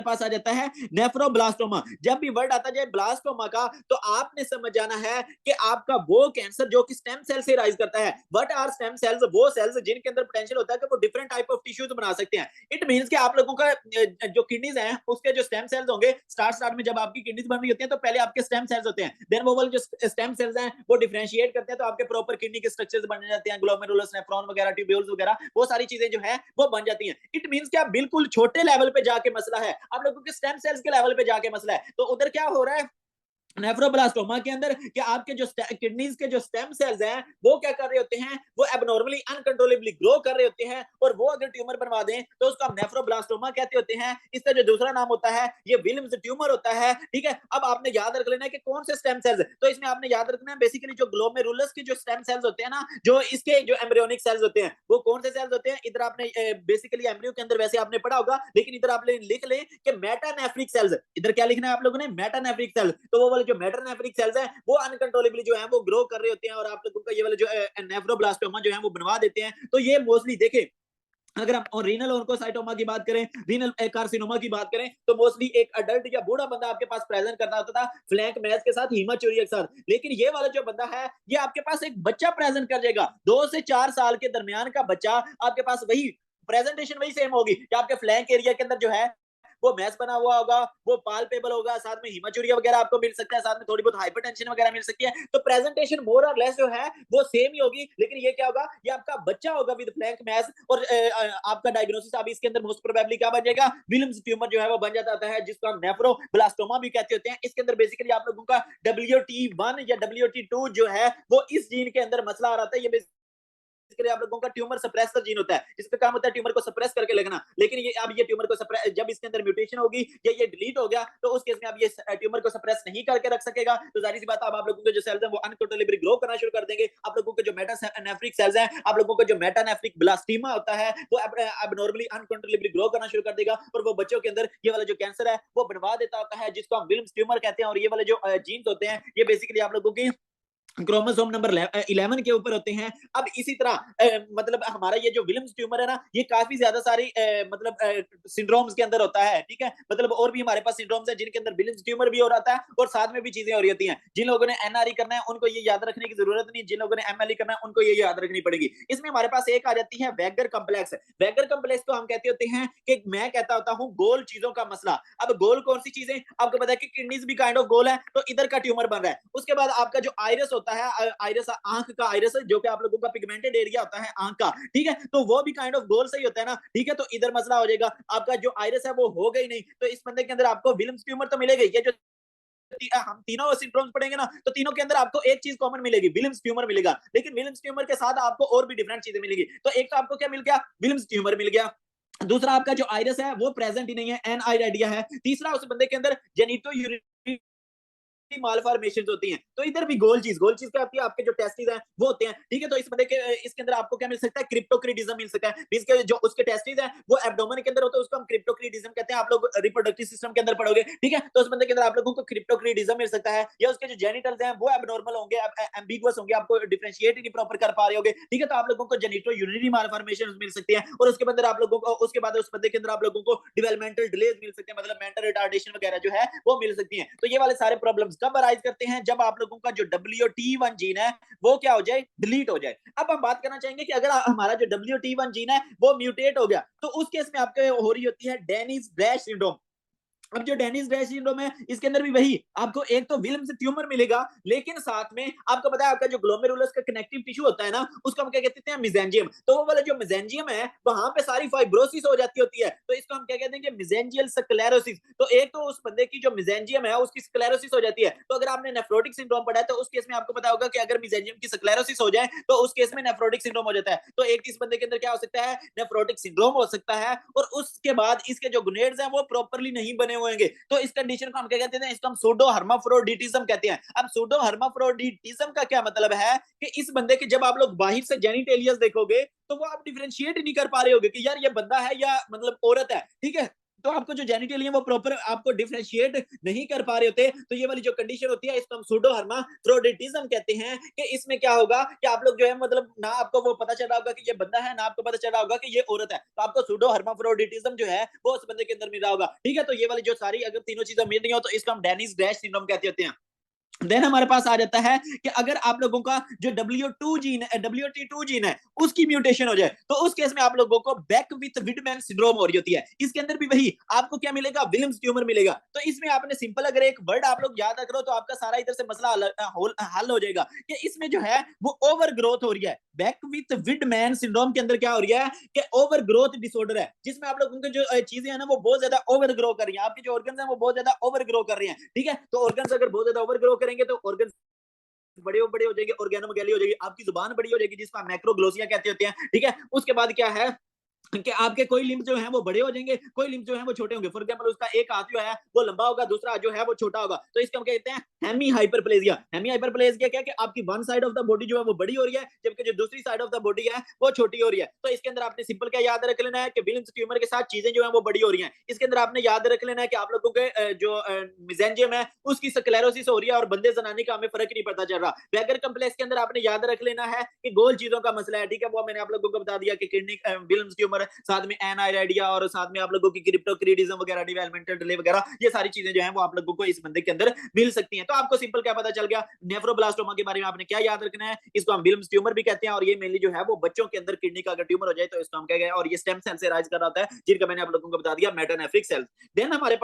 पास आ जाता है नेफ्रोब्लास्टोमा। जब भी वर्ड आता जाए ब्लास्टोमा का, तो आपने समझ जाना है कि आपका वो कैंसर जो कि स्टेम सेल से राइज करता है। What are stem cells? वो सेल्स जिनके अंदर पोटेंशियल होता है कि वो डिफरेंट टाइप ऑफ टिश्यूज बना सकते हैं। इट मींस कि आप लोगों का जो किडनीज हैं उसके जो स्टेम सेल्स होंगे, स्टार्ट में जब आपकी किडनीज बन रही होती हैं तो पहले आपके स्टेम सेल्स होते हैं, देन वो वाले जो स्टेम सेल्स हैं वो डिफरेंशिएट करते हैं, तो आपके प्रॉपर किडनी के स्ट्रक्चर्स बन जाते हैं, ग्लोमेरुलस, नेफ्रॉन वगैरह, ट्यूब्यूल्स वगैरह, वो सारी चीजें जो है वो बन जाती हैं। इट मींस कि आप बिल्कुल छोटे लेवल पे जाके मसला है, आप लोगों के स्टेम सेल्स के लेवल पे जाके मसला है। तो उधर क्या हो रहा है नेफ्रोब्लास्टोमा के अंदर, कि आपके जो किडनीज के जो स्टेम सेल्स हैं वो क्या कर रहे होते हैं, वो एबनॉर्मली अनकंट्रोलेबली ग्रो कर रहे होते हैं, और वो अगर ट्यूमर बनवा दें तो उसको हम नेफ्रोब्लास्टोमा कहते होते हैं। इसका जो दूसरा नाम होता है ये विलियम्स ट्यूमर होता है। ठीक है, अब आपने याद रख लेना है कि कौन से स्टेम सेल्स, तो इसमें आपने याद रखना है बेसिकली जो ग्लोमेरुलस के जो स्टेम सेल्स होते हैं ना, जो इसके जो एम्ब्रियोनिक सेल्स होते हैं, वो कौन से सेल्स होते हैं, इधर आपने बेसिकली एम्ब्रियो के अंदर वैसे आपने पढ़ा होगा, लेकिन इधर आप लिख लें कि मेटानेफ्रिक सेल्स। इधर क्या लिखना है आप लोगों ने, मेटानेफ्रिक सेल्स। तो वो वाले जो मेटानेफ्रिक सेल्स हैं वो अनकंट्रोलेबली जो है वो ग्रो कर रहे होते हैं, और आप लोगों का ये वाले जो नेफ्रोब्लास्टोमा जो है वो बनवा देते हैं। तो ये मोस्टली देखें, अगर हम रीनल ऑन्कोसाइटोमा की बात करें, रीनल कार्सिनोमा की बात करें, तो मोस्टली एक अडल्ट या बूढ़ा बंदा आपके पास प्रेजेंट करता होता था फ्लैंक मैच के साथ, हीमाचूरिया के साथ। लेकिन ये वाला जो बंदा है ये आपके पास एक बच्चा प्रेजेंट कर जाएगा, 2 से 4 साल के दरमियान का बच्चा आपके पास, वही प्रेजेंटेशन वही सेम होगी कि आपके फ्लैंक एरिया के अंदर जो है वो मैच बना हुआ होगा, वो पालपेबल होगा, साथ में हीमाचूरिया वगैरह आपको मिल सकता है, साथ में थोड़ी बहुत हाइपरटेंशन वगैरह मिल सकती है। तो प्रेजेंटेशन मोर और लेस जो है वो सेम ही होगी, लेकिन ये क्या होगा, ये आपका बच्चा होगा विद फ्लैंक मैच, और आपका डायग्नोसिस अभी इसके अंदर मोस्ट प्रोबेबली क्या बन जाएगा, विलियम्स ट्यूमर जो है वो बन जाता है, जिसको हम नेफ्रोब्लास्टोमा भी कहते होते हैं। इसके अंदर बेसिकली आप लोगों का WT1 या WT2 जो है वो इस जीन के अंदर मसला आ रहा था। ये इसके लिए आप लोगों का ट्यूमर सप्रेसर जीन होता है, जिसका काम होता है ट्यूमर को सप्रेस करके लगना। लेकिन ये अब ये ट्यूमर को सप्रेस, जब इसके अंदर म्यूटेशन होगी या ये डिलीट हो गया, तो उस केस में अब ये ट्यूमर को सप्रेस नहीं करके रख सकेगा। तो जाहिर सी बात, अब आप लोगों के जो सेल्स हैं वो अनकंट्रोलेबली ग्रो करना शुरू कर देंगे। आप लोगों के जो मेटानेफ्रिक सेल्स हैं, आप लोगों का जो मेटानेफ्रिक ब्लास्टीमा होता है वो एबनॉर्मली अनकंट्रोलेबली ग्रो करना शुरू कर देगा, और वो बच्चों के अंदर ये वाला जो कैंसर है वो बनवा देता होता है, जिसको हम विलियम्स ट्यूमर कहते हैं। और ये वाले जो जीन्स होते हैं ये बेसिकली आप लोगों की क्रोमोसोम नंबर 11 के ऊपर होते हैं। अब इसी तरह मतलब हमारा ये जो विलियम्स ट्यूमर है ना, ये काफी ज्यादा सारी मतलब सिंड्रोम्स के अंदर होता है। ठीक है, मतलब और भी हमारे पास सिंड्रोम्स हैं जिनके अंदर विलियम्स ट्यूमर भी हो रहा है, और साथ में भी चीजें हो रही होती हैं। जिन लोगों ने एनआरई करना है उनको ये याद रखने की जरूरत नहीं, जिन लोगों ने एमएलई करना है उनको ये याद रखनी पड़ेगी। इसमें हमारे पास एक आ जाती है वैगर कम्प्लेक्स। वैगर कम्प्लेक्स को हम कहते होते हैं कि मैं कहता होता हूँ गोल चीजों का मसला। अब गोल कौन सी चीजें, आपको पता है कि किडनीज भी काइंड ऑफ गोल है, तो इधर का ट्यूमर बन रहा है। उसके बाद आपका जो आइरस होता है, आइरस आंख का आइरस, जो कि आप लोगों का पिगमेंटेड एरिया होता है आंख का, ठीक है, तो वो भी काइंड ऑफ गोल से ही होता है ना। ठीक है, तो इधर मसला हो जाएगा, आपका जो आइरस है वो हो गई नहीं, तो इस बंदे के अंदर आपको विलियम्स ट्यूमर तो मिलेगा। ये जो हम तीनों सिंड्रोम्स पढ़ेंगे ना, तो तीनों के अंदर आपको एक चीज कॉमन मिलेगी, विलियम्स ट्यूमर मिलेगा। लेकिन विलियम्स ट्यूमर के साथ आपको और भी डिफरेंट चीजें मिलेगी। तो एक तो आपको क्या मिल गया, विलियम्स ट्यूमर मिल गया। दूसरा आपका जो आइरस है वो प्रेजेंट ही नहीं है, एन आइडिया है। तीसरा उस बंदे के अंदर जेनिटो यूरिनरी मालफॉर्मेशन होती हैं। तो इधर भी गोल चीज क्या होती है, आपके जो टेस्टिस हैं वो होते हैं। ठीक है, तो इस बंदे के इसके अंदर आपको क्या मिल सकता है, क्रिप्टोक्रीडिज्म मिल सकता है। मींस के जो उसके टेस्टिस हैं वो एब्डोमेन के अंदर होता है, उसको हम क्रिप्टोक्रीडिज्म कहते हैं। आप लोग रिप्रोडक्टिव सिस्टम के अंदर पढ़ोगे। ठीक है, तो उस बंदे के अंदर आप लोगों को क्रिप्टोक्रीडिज्म मिल सकता है, या उसके जो जेनिटल्स हैं वो एबनॉर्मल होंगे, एम्बिगुअस होंगे, आपको डिफरेंशिएट ही नहीं प्रॉपर कर पा रहे होगे। ठीक है, तो आप लोगों को जेनिटो यूरिनरी मालफॉर्मेशन मिल सकती है, और उसके अंदर आप लोगों को, उसके बाद उस बंदे के अंदर आप लोगों को डेवलपमेंटल डिलेज मिल सकते हैं, मतलब मेंटल रिटार्डेशन वगैरह जो है वो मिल सकती है। तो ये वाले सारे प्रॉब्लम्स कब अराइज करते हैं, जब आप लोगों का जो WT1 जीन है वो क्या हो जाए, डिलीट हो जाए। अब हम बात करना चाहेंगे कि अगर हमारा जो WT1 जीन है वो म्यूटेट हो गया, तो उस केस में आपके हो रही होती है डेनिस ब्रैश सिंड्रोम। अब जो डेनिस ड्रेस सिंड्रोम है इसके अंदर भी वही आपको एक तो विलियम्स ट्यूमर मिलेगा, लेकिन साथ में आपको पता है आपका जो ग्लोमेरुलस का कनेक्टिव टिश्यू होता है ना, उसको हम क्या कहते हैं, मेसेंजियम। तो वो वाला जो मेसेंजियम है वहां पे सारी फाइब्रोसिस हो जाती होती है, तो इसको हम क्या कहते हैं, मेसेंजियल स्क्लेरोसिस। तो एक तो उस बंदे की जो मेसेंजियम है उसकी स्क्लेरोसिस हो जाती है। तो अगर आपने नेफ्रोटिक सिंड्रोम पढ़ा है तो उस केस में आपको पता होगा कि अगर मेसेंजियम की स्क्लेरोसिस हो जाए तो उस केस में नेफ्रोटिक सिंड्रोम हो जाता है। तो एक इस बंदे के अंदर क्या हो सकता है, नेफ्रोटिक सिंड्रोम हो सकता है, और उसके बाद इसके जो गुनेड्स हैं वो प्रॉपर्ली नहीं बने हुए होंगे। तो इस कंडीशन को हम क्या कहते हैं, इसको हम सूडो हर्माफ्रोडिटिज्म कहते हैं। अब सूडो हर्माफ्रोडिटिज्म का क्या मतलब है कि इस बंदे के जब आप लोग बाहर से जेनिटेलियस देखोगे तो वो आप डिफरेंशिएट नहीं कर पा रहे होगे कि यार ये बंदा है या मतलब औरत है। ठीक है, तो आपको जो जेनिटल है वो प्रॉपर आपको डिफरेंशिएट नहीं कर पा रहे होते, तो ये वाली जो कंडीशन होती है इसको हम सूडो हर्माफ्रोडिटिज्म कहते हैं। कि इसमें क्या होगा कि आप लोग जो है मतलब ना आपको वो पता चल रहा होगा कि ये बंदा है, ना आपको पता चल रहा होगा कि ये औरत है, तो आपको सूडो हर्माफ्रोडिटिज्म जो है वो उस बंदे के अंदर मिल रहा होगा। ठीक है, तो ये वाली जो सारी अगर तीनों चीजें मिल रही हो तो इसको हम डेनिस डैश सिंड्रोम कहते होते हैं। देन हमारे पास आ जाता है कि अगर आप लोगों का जो W2 जीन है, WT2 जीन है, उसकी म्यूटेशन हो जाए, तो उस केस में आप लोगों को बैक विथ विडमैन सिंड्रोम हो रही होती है। इसके अंदर भी वही आपको क्या मिलेगा, विलियम्स ट्यूमर मिलेगा। तो इसमें आपने सिंपल अगर एक वर्ड आप लोग याद रख लो तो आपका सारा इधर से मसला हल हो जाएगा कि इसमें जो है वो ओवर ग्रोथ हो रही है। बैक विथ विडमैन सिंड्रोम के अंदर क्या हो रही है कि ओवर ग्रोथ डिसऑर्डर है, जिसमें आप लोगों की जो चीजें है ना वो बहुत ज्यादा ओवर ग्रो कर रही है, आपके जो ऑर्गन्स हैं वो बहुत ज्यादा ओवर ग्रो कर रही हैं। ठीक है, तो ऑर्गन्स अगर बहुत ज्यादा ओवर ग्रो करेंगे तो ऑर्गन्स बड़े हो जाएंगे, ऑर्गेनोमेगैली हो जाएगी, आपकी जुबान बड़ी हो जाएगी जिसको हम मैक्रोग्लोसिया कहते होते हैं। ठीक है, उसके बाद क्या है कि आपके कोई लिम्ब जो है वो बड़े हो जाएंगे, कोई लिम्ब जो है वो छोटे होंगे। फॉर एग्जांपल उसका एक हाथ जो है वो लंबा होगा, दूसरा जो है वो छोटा होगा, तो इसको हम कहते हैं हेमी हाइपरप्लेजिया। हेमी हाइपरप्लेजिया क्या कि आपकी one side of the body जो है वो बड़ी हो रही है, जबकि जो दूसरी साइड ऑफ द बॉडी है वो छोटी हो रही है। तो इसके अंदर आपने सिंपल क्या याद रख लेना है कि विलियम्स ट्यूमर के साथ चीजें जो है वो बड़ी हो रही हैं। इसके अंदर आपने याद रख लेना है कि आप लोगों के जो मिजेंजियम है उसकी स्क्लेरोसिस हो रही है और बंदे जनानी का हमें फर्क नहीं पता चल रहा। वैगर कम्प्लेक्स के अंदर आपने याद रख लेना है कि गोल चीजों का मसला है। ठीक है, वो मैंने आप लोगों को बता दिया कि किडनी विलियम्स ट्यूमर, साथ में एनाइरेडिया और साथ में आप लोगों की क्रिप्टोक्रीडिज्म वगैरह, डेवलपमेंटल डिले वगैरह, ये सारी चीजें जो है वो आप लोगों को इस बंदे के अंदर मिल सकती हैं। तो आपको सिंपल क्या पता चल गया, नेफ्रोब्लास्टोमा के बारे में आपने क्या याद रखना है, इसको हम विलियम्स ट्यूमर भी कहते हैं और ये मेनली जो है वो बच्चों के अंदर किडनी का अगर ट्यूमर हो जाए तो इसको हम क्या गए, और ये स्टेम सेल से राइज कर रहा होता है जिनका मैंने आप लोगों को बता दिया मेटानेफ्रिक सेल्स। देन हमारे